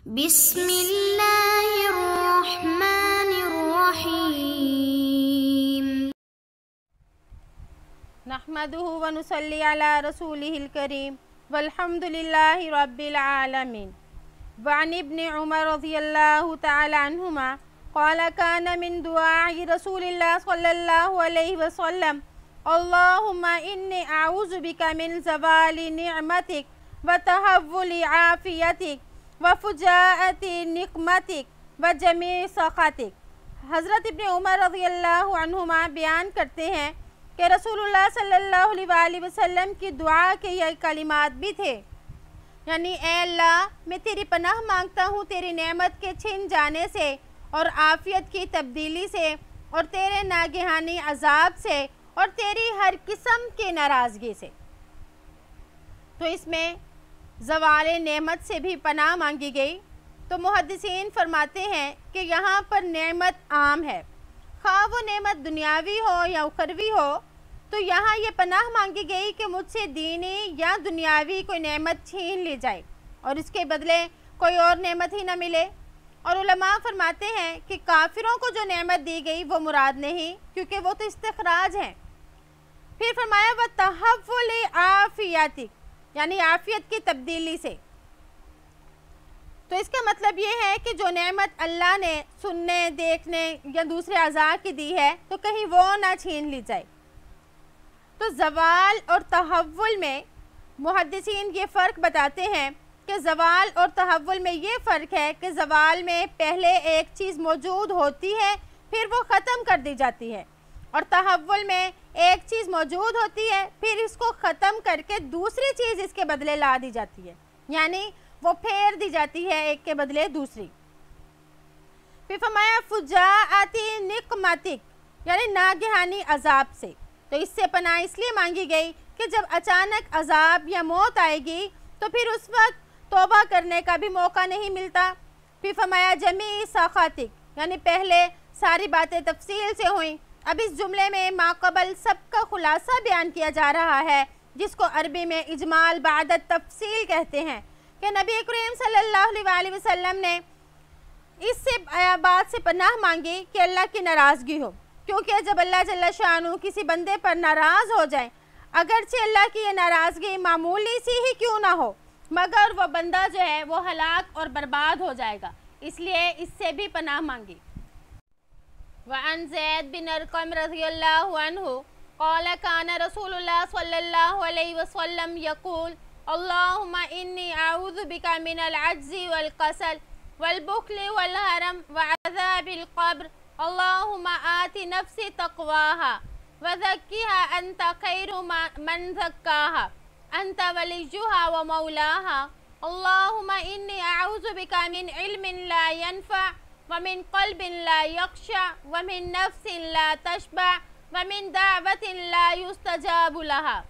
بسم اللہ الرحمن الرحیم نحمدہ ونصلی علی رسولہ الکریم والحمد للہ رب العالمین وعن ابن عمر رضی اللہ تعالی عنہما قال كان من دعاء رسول اللہ صلی اللہ علیہ وسلم اللہم انی اعوذ بک من زوال نعمتک وتحول عافیتک وفجاءت نقمتک وجمیع سخطک۔ حضرت ابن عمر رضی اللہ عنہما بیان کرتے ہیں کہ رسول اللہ صلی اللہ علیہ وسلم کی دعا کے یہ کلمات بھی تھے، یعنی اے اللہ میں تیری پناہ مانگتا ہوں تیری نعمت کے چھن جانے سے اور عافیت کی تبدیلی سے اور تیرے ناگہانی عذاب سے اور تیری ہر قسم کی ناراضگی سے۔ تو اس میں زوال نعمت سے بھی پناہ مانگی گئی۔ تو محدثین فرماتے ہیں کہ یہاں پر نعمت عام ہے، خواہ وہ نعمت دنیاوی ہو یا اخروی ہو، تو یہاں یہ پناہ مانگی گئی کہ مجھ سے دینی یا دنیاوی کوئی نعمت چھین لی جائے اور اس کے بدلے کوئی اور نعمت ہی نہ ملے۔ اور علماء فرماتے ہیں کہ کافروں کو جو نعمت دی گئی وہ مراد نہیں، کیونکہ وہ تو استخراج ہیں۔ پھر فرمایا وَتَحَوُّلِ عَافِیَتِکَ، یعنی عافیت کی تبدیلی سے۔ تو اس کا مطلب یہ ہے کہ جو نعمت اللہ نے سننے، دیکھنے یا دوسرے اعضاء کی دی ہے تو کہیں وہ نہ چھین لی جائے۔ تو زوال اور تحول میں محدثین یہ فرق بتاتے ہیں کہ زوال اور تحول میں یہ فرق ہے کہ زوال میں پہلے ایک چیز موجود ہوتی ہے پھر وہ ختم کر دی جاتی ہے، اور تحول میں ایک چیز موجود ہوتی ہے پھر اس کو ختم کر کے دوسری چیز اس کے بدلے لا دی جاتی ہے، یعنی وہ پھیر دی جاتی ہے ایک کے بدلے دوسری۔ پھر فرمایا فجاءت نقمتک، یعنی ناگہانی عذاب سے۔ تو اس سے پناہ اس لیے مانگی گئی کہ جب اچانک عذاب یا موت آئے گی تو پھر اس وقت توبہ کرنے کا بھی موقع نہیں ملتا۔ پھر فرمایا جمیع سخطک، یعنی پہلے ساری باتیں تفصیل سے ہوئیں، اب اس جملے میں ماقبل سب کا خلاصہ بیان کیا جا رہا ہے، جس کو عربی میں اجمال بعد تفصیل کہتے ہیں، کہ نبی کریم صلی اللہ علیہ وسلم نے اس سے بات سے پناہ مانگی کہ اللہ کی ناراضگی ہو، کیونکہ جب اللہ جل شانہ کسی بندے پر ناراض ہو جائیں، اگرچہ اللہ کی یہ ناراضگی معمولی سی ہی کیوں نہ ہو، مگر وہ بندہ جو ہے وہ ہلاک اور برباد ہو جائے گا، اس لیے اس سے بھی پناہ مانگی۔ وعن زید بن ارقم رضی اللہ عنہ قال كان رسول اللہ صلی اللہ علیہ وسلم یقول اللہم انی اعوذ بک من العجز والکسل والبخل والحرم وعذاب القبر اللہم آت نفسی تقواہا وزکیہا انت خیر من زکاہا انت ولیجہا ومولاہا اللہم انی اعوذ بک من علم لا ينفع ومن قلب لا يخشع ومن نفس لا تشبع ومن دعوت لا يستجاب لها۔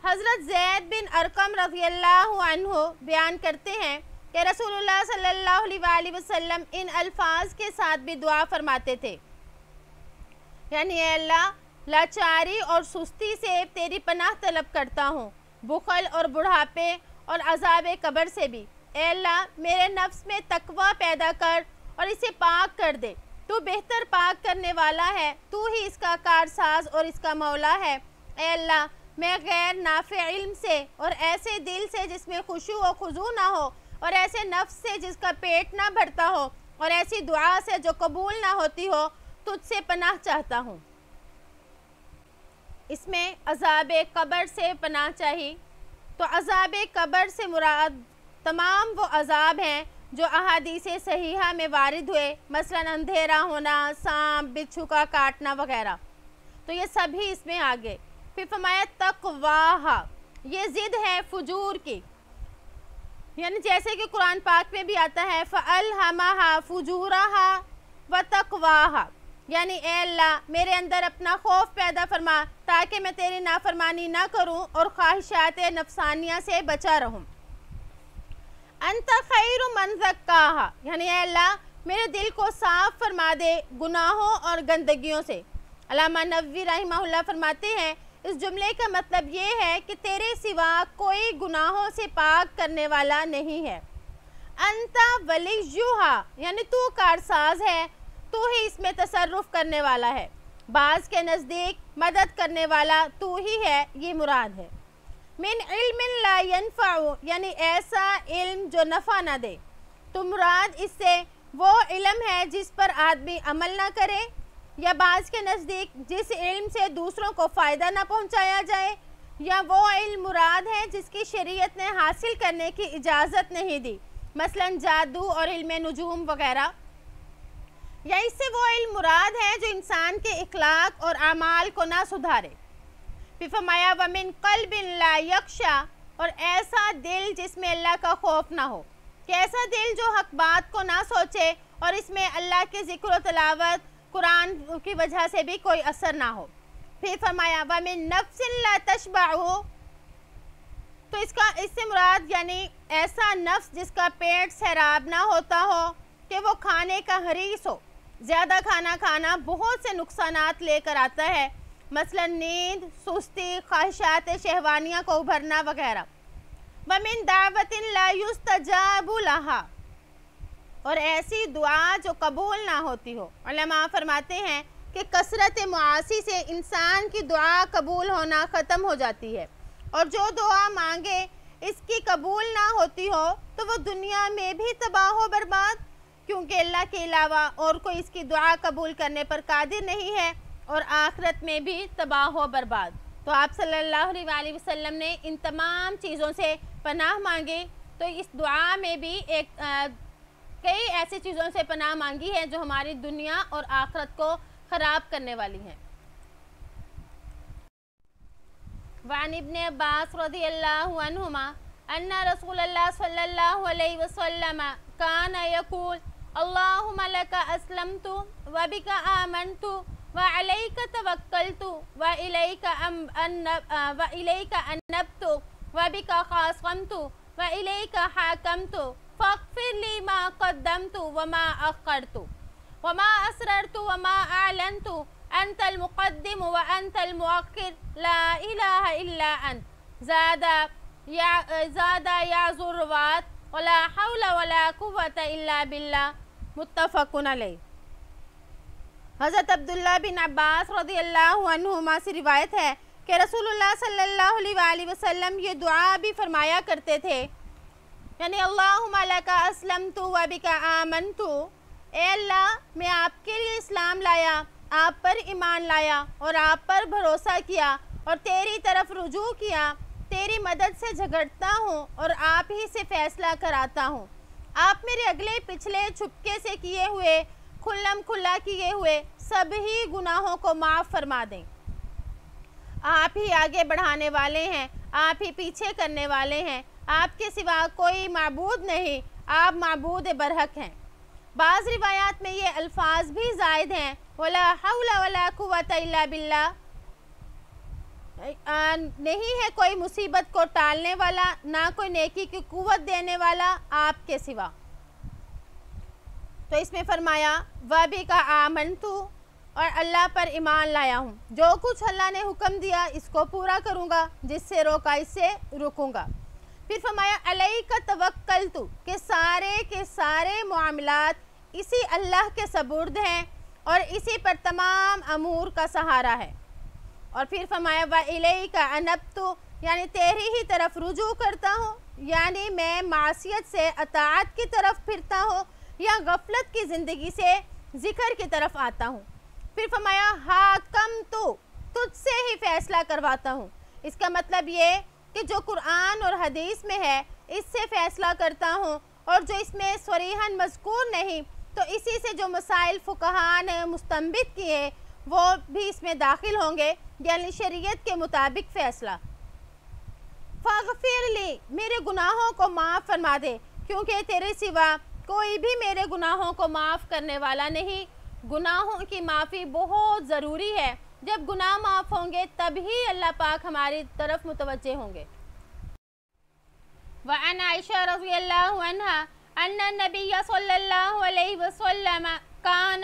حضرت زید بن ارقم رضی اللہ عنہ بیان کرتے ہیں کہ رسول اللہ صلی اللہ علیہ وسلم ان الفاظ کے ساتھ بھی دعا فرماتے تھے، یعنی اے اللہ لاچاری اور سستی سے تیری پناہ طلب کرتا ہوں، بخل اور بڑھاپے اور عذاب قبر سے بھی۔ اے اللہ میرے نفس میں تقوی پیدا کر اور اسے پاک کر دے، تو بہتر پاک کرنے والا ہے، تو ہی اس کا کارساز اور اس کا مولا ہے۔ اے اللہ میں غیر نافع علم سے اور ایسے دل سے جس میں خشوع و خضوع نہ ہو، اور ایسے نفس سے جس کا پیٹ نہ بھرتا ہو، اور ایسی دعا سے جو قبول نہ ہوتی ہو، تجھ سے پناہ چاہتا ہوں۔ اس میں عذاب قبر سے پناہ چاہی۔ تو عذاب قبر سے مراد تمام وہ عذاب ہیں جو احادیث صحیحہ میں وارد ہوئے، مثلا اندھیرا ہونا، سانپ بچھو کا کاٹنا وغیرہ، تو یہ سبھی اس میں آگے۔ پھر فرمایا تقواہا، یہ ضد ہے فجور کی، یعنی جیسے کہ قرآن پاک میں بھی آتا ہے فَأَلْهَمَهَا فُجُورَهَا وَتَقْوَاهَا، یعنی اے اللہ میرے اندر اپنا خوف پیدا فرما تاکہ میں تیری نافرمانی نہ کروں اور خواہشات نفسانیہ سے بچا رہوں۔ انت خیر من زکاہا، یعنی اے اللہ میرے دل کو صاف فرما دے گناہوں اور گندگیوں سے۔ علامہ نووی رحمہ اللہ فرماتے ہیں اس جملے کا مطلب یہ ہے کہ تیرے سوا کوئی گناہوں سے پاک کرنے والا نہیں ہے. انتا ولیہا یعنی تو کارساز ہے، تو ہی اس میں تصرف کرنے والا ہے. بعض کے نزدیک مدد کرنے والا تو ہی ہے، یہ مراد ہے. من علم لا ينفع یعنی ایسا علم جو نفع نہ دے. تو مراد اس سے وہ علم ہے جس پر آدمی عمل نہ کرے، یا بعض کے نزدیک جس علم سے دوسروں کو فائدہ نہ پہنچایا جائے، یا وہ علم مراد ہے جس کی شریعت نے حاصل کرنے کی اجازت نہیں دی، مثلا جادو اور علم نجوم وغیرہ. یا اس سے وہ علم مراد ہے جو انسان کے اخلاق اور اعمال کو نہ سدھارے. پھر فرمایا وَمِن قَلْبٍ لَا يَخْشَى اور ایسا دل جس میں اللہ کا خوف نہ ہو، کہ ایسا دل جو حق بات کو نہ سوچے اور اس میں اللہ کے ذکر و تلاوت قرآن کی وجہ سے بھی کوئی اثر نہ ہو. پھر فرمایا وَمِن نَفْسٍ لَا تَشْبَعُ تو اس سے مراد یعنی ایسا نفس جس کا پیٹ سیراب نہ ہوتا ہو کہ وہ کھانے کا حریص ہو. زیادہ کھانا کھانا بہت سے نقصانات لے کر آتا ہے، مثلا نیند، سستی، خواہشات شہوانیہ کو ابھرنا وغیرہ. وَمِن دَعْوَةٍ لَا يُسْتَجَابُ لَهَا اور ایسی دعا جو قبول نہ ہوتی ہو. علماء فرماتے ہیں کہ کثرت معاصی سے انسان کی دعا قبول ہونا ختم ہو جاتی ہے، اور جو دعا مانگے اس کی قبول نہ ہوتی ہو تو وہ دنیا میں بھی تباہ و برباد، کیونکہ اللہ کے علاوہ اور کوئی اس کی دعا قبول کرنے پر قادر نہیں ہے، اور آخرت میں بھی تباہ و برباد. تو آپ صلی اللہ علیہ وآلہ وسلم نے ان تمام چیزوں سے پناہ مانگی. تو اس دعا میں بھی کئی ایسی چیزوں سے پناہ مانگی ہے جو ہماری دنیا اور آخرت کو خراب کرنے والی ہیں. وعن ابن عباس رضی اللہ عنہما ان رسول اللہ صلی اللہ علیہ وسلم کان یقول اللہم لک اسلمت وبک آمنت وعلیک توکلت وإلیک انبت وبک خاصمت وإلیک حاکمت فاغفر لی ما قدمت وما اخرت وما اسررت وما اعلنت انت المقدم وانت المؤخر لا الہ الا انت زاد یعزو الروات ولا حول ولا قوة الا باللہ. متفق علیہ. حضرت عبداللہ بن عباس رضی اللہ عنہما سے روایت ہے کہ رسول اللہ صلی اللہ علیہ وآلہ وسلم یہ دعا بھی فرمایا کرتے تھے، یعنی اللہم لک اسلمت وبک آمنت، اے اللہ میں آپ کے لیے اسلام لایا، آپ پر ایمان لایا اور آپ پر بھروسہ کیا اور تیری طرف رجوع کیا، تیری مدد سے جھگڑتا ہوں اور آپ ہی سے فیصلہ کراتا ہوں. آپ میرے اگلے پچھلے چھپکے سے کیے ہوئے، کھلم کھلا کیے ہوئے سب ہی گناہوں کو معاف فرما دیں. آپ ہی آگے بڑھانے والے ہیں، آپ ہی پیچھے کرنے والے ہیں، آپ کے سوا کوئی معبود نہیں، آپ معبود برحق ہیں. بعض روایات میں یہ الفاظ بھی زائد ہیں وَلَا حَوْلَ وَلَا قُوَّةَ إِلَّا بِاللَّهِ نہیں ہے کوئی مصیبت کو ٹالنے والا، نہ کوئی نیکی کی قوت دینے والا آپ کے سوا. تو اس میں فرمایا وَبِكَ آمَنْتُ اور اللہ پر ایمان لایا ہوں، جو کچھ اللہ نے حکم دیا اس کو پورا کروں گا، جس سے روکا اس سے رکوں گا. پھر فرمایا علیک توکلت کہ سارے کے سارے معاملات اسی اللہ کے سپرد ہیں اور اسی پر تمام امور کا سہارا ہے. اور پھر فرمایا وَإِلَيْكَ أَنَبْتُ یعنی تیری ہی طرف رجوع کرتا ہوں، یعنی میں معصیت سے اطاعت کی طرف پھرتا ہوں یا غفلت کی زندگی سے ذکر کی طرف آتا ہوں. پھر فرمایا حاکمت تجھ سے ہی فیصلہ کرواتا ہوں. اس کا مطلب یہ کہ جو قرآن اور حدیث میں ہے اس سے فیصلہ کرتا ہوں، اور جو اس میں صریحاً مذکور نہیں تو اسی سے جو مسائل فقہاء نے مستنبط کیے وہ بھی اس میں داخل ہوں گے، یعنی شریعت کے مطابق فیصلہ. فاغفر لی میرے گناہوں کو معاف فرما دے، کیونکہ تیرے سوا کوئی بھی میرے گناہوں کو معاف کرنے والا نہیں. گناہوں کی معافی بہت ضروری ہے. جب گناہ معاف ہوں گے تب ہی اللہ پاک ہماری طرف متوجہ ہوں گے. وعن عائشہ رضی اللہ عنہا ان النبی صلی اللہ علیہ وسلم کان